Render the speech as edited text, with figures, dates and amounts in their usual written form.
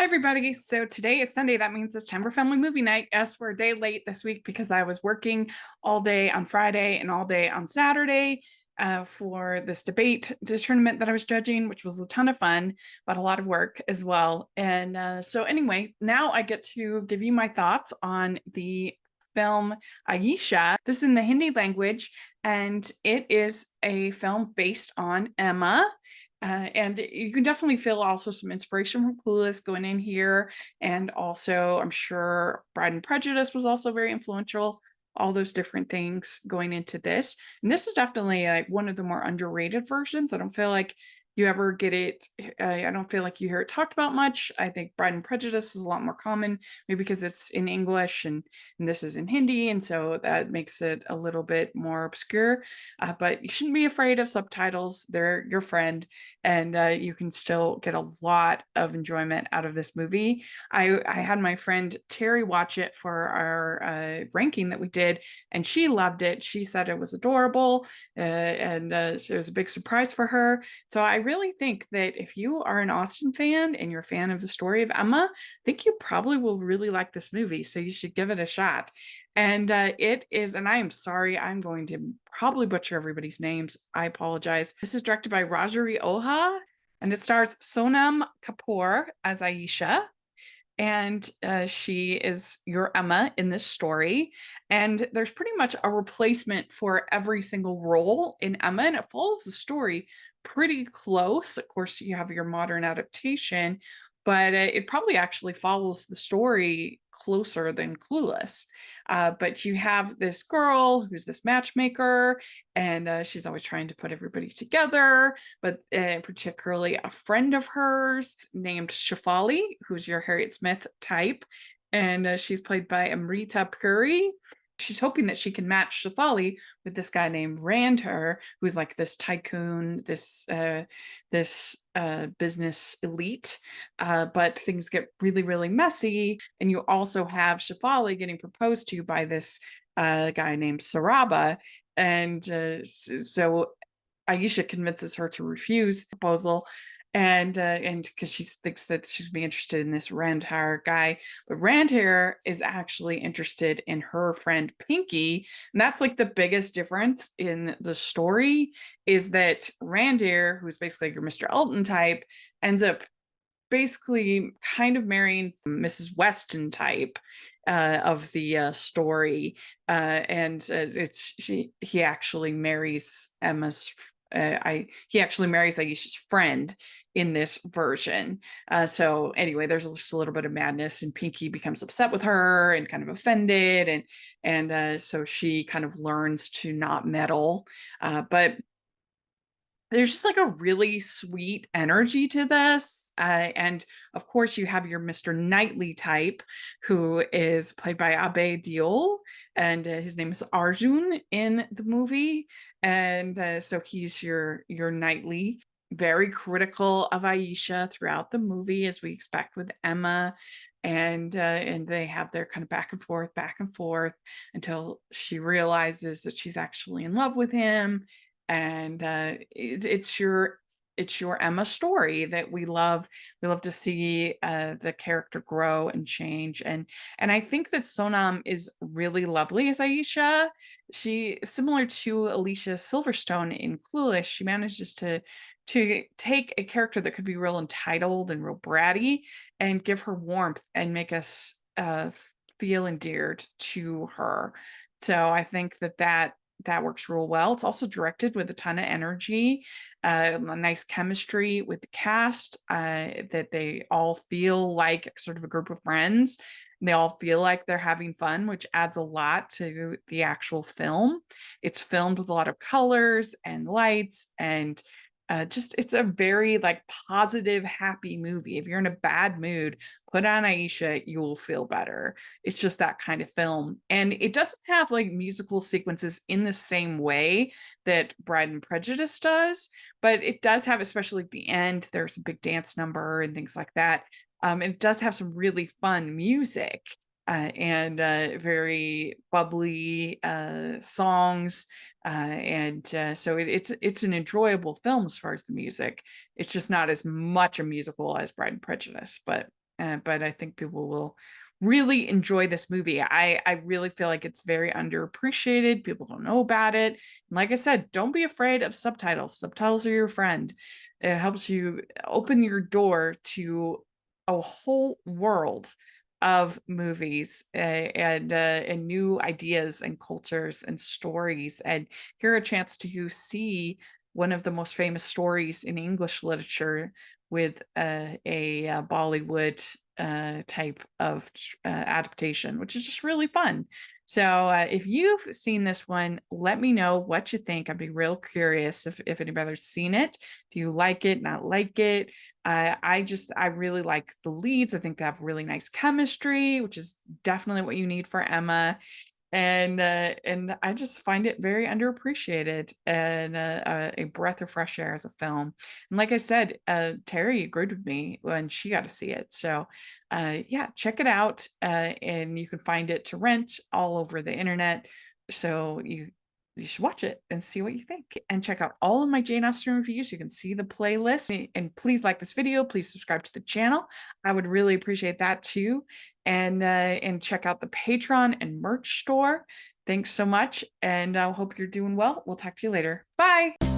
everybody. So today is Sunday. That means it's time for family movie night. Yes, we're a day late this week because I was working all day on Friday and all day on Saturday for this debate tournament that I was judging, which was a ton of fun, but a lot of work as well. And so anyway, now I get to give you my thoughts on the film AISHA. This is in the Hindi language, and it is a film based on Emma. And you can definitely feel also some inspiration from Clueless going in here. And also, I'm sure Pride and Prejudice was also very influential. All those different things going into this. And this is definitely like one of the more underrated versions. I don't feel like you ever get it. I don't feel like you hear it talked about much. I think Pride and Prejudice is a lot more common, maybe because it's in English and this is in Hindi. And so that makes it a little bit more obscure. But you shouldn't be afraid of subtitles. They're your friend, and you can still get a lot of enjoyment out of this movie. I had my friend Terry watch it for our ranking that we did, and she loved it. She said it was adorable, and so it was a big surprise for her. So I really think that if you are an Austen fan and you're a fan of the story of Emma, I think you probably will really like this movie. So you should give it a shot. And it is, and I am sorry, I'm going to probably butcher everybody's names. I apologize. This is directed by Rajari Oha, and it stars Sonam Kapoor as Aisha. And she is your Emma in this story. And there's pretty much a replacement for every single role in Emma, and it follows the story pretty close. Of course, you have your modern adaptation, but it probably actually follows the story closer than Clueless. But you have this girl who's this matchmaker, and she's always trying to put everybody together, but particularly a friend of hers named Shafali, who's your Harriet Smith type, and she's played by Amrita Puri. She's hoping that she can match Shafali with this guy named Randher, who's like this tycoon, this business elite. But things get really, really messy, and you also have Shafali getting proposed to by this guy named Saraba, and so Aisha convinces her to refuse the proposal, and because she thinks that she's be interested in this Randhair guy, but Randhair is actually interested in her friend Pinky, and that's like the biggest difference in the story is that Randhair, who's basically your Mr. Elton type, ends up basically kind of marrying Mrs. Weston type of the story, and he actually marries he actually marries Aisha's friend in this version. So anyway, there's just a little bit of madness, and Pinky becomes upset with her and kind of offended, and so she kind of learns to not meddle, but there's just like a really sweet energy to this. And of course, you have your Mr. Knightley type, who is played by Abe Deol, and his name is Arjun in the movie. And so he's your Knightley, very critical of Aisha throughout the movie, as we expect with Emma. And they have their kind of back and forth until she realizes that she's actually in love with him, and it's your Emma story that we love. We love to see the character grow and change, and I think that Sonam is really lovely as Aisha. She, similar to Alicia Silverstone in Clueless, she manages to take a character that could be real entitled and real bratty and give her warmth and make us feel endeared to her. So I think that works real well. It's also directed with a ton of energy, a nice chemistry with the cast, that they all feel like sort of a group of friends. And they all feel like they're having fun, which adds a lot to the actual film. It's filmed with a lot of colors and lights, and just it's a very like positive, happy movie. If you're in a bad mood, put on Aisha, you will feel better. It's just that kind of film. And it doesn't have like musical sequences in the same way that Bride and Prejudice does, but it does have, especially at the end, there's a big dance number and things like that. And it does have some really fun music. And very bubbly songs, and so it's an enjoyable film as far as the music. It's just not as much a musical as Bride and Prejudice, but but I think people will really enjoy this movie. I really feel like it's very underappreciated. People don't know about it. And like I said, don't be afraid of subtitles. Subtitles are your friend. It helps you open your door to a whole world of movies, and new ideas and cultures and stories, and hear a chance to see one of the most famous stories in English literature with a Bollywood type of adaptation, which is just really fun. So if you've seen this one, let me know what you think. I'd be real curious if anybody's seen it. Do you like it, not like it? I really like the leads. I think they have really nice chemistry, which is definitely what you need for Emma. And I just find it very underappreciated, and a breath of fresh air as a film. And like I said, Terry agreed with me when she got to see it. So yeah, check it out, and you can find it to rent all over the internet. So you should watch it and see what you think. And check out all of my Jane Austen reviews. You can see the playlist. And please like this video. Please subscribe to the channel. I would really appreciate that too. And check out the Patreon and merch store. Thanks so much, and I hope you're doing well. We'll talk to you later. Bye.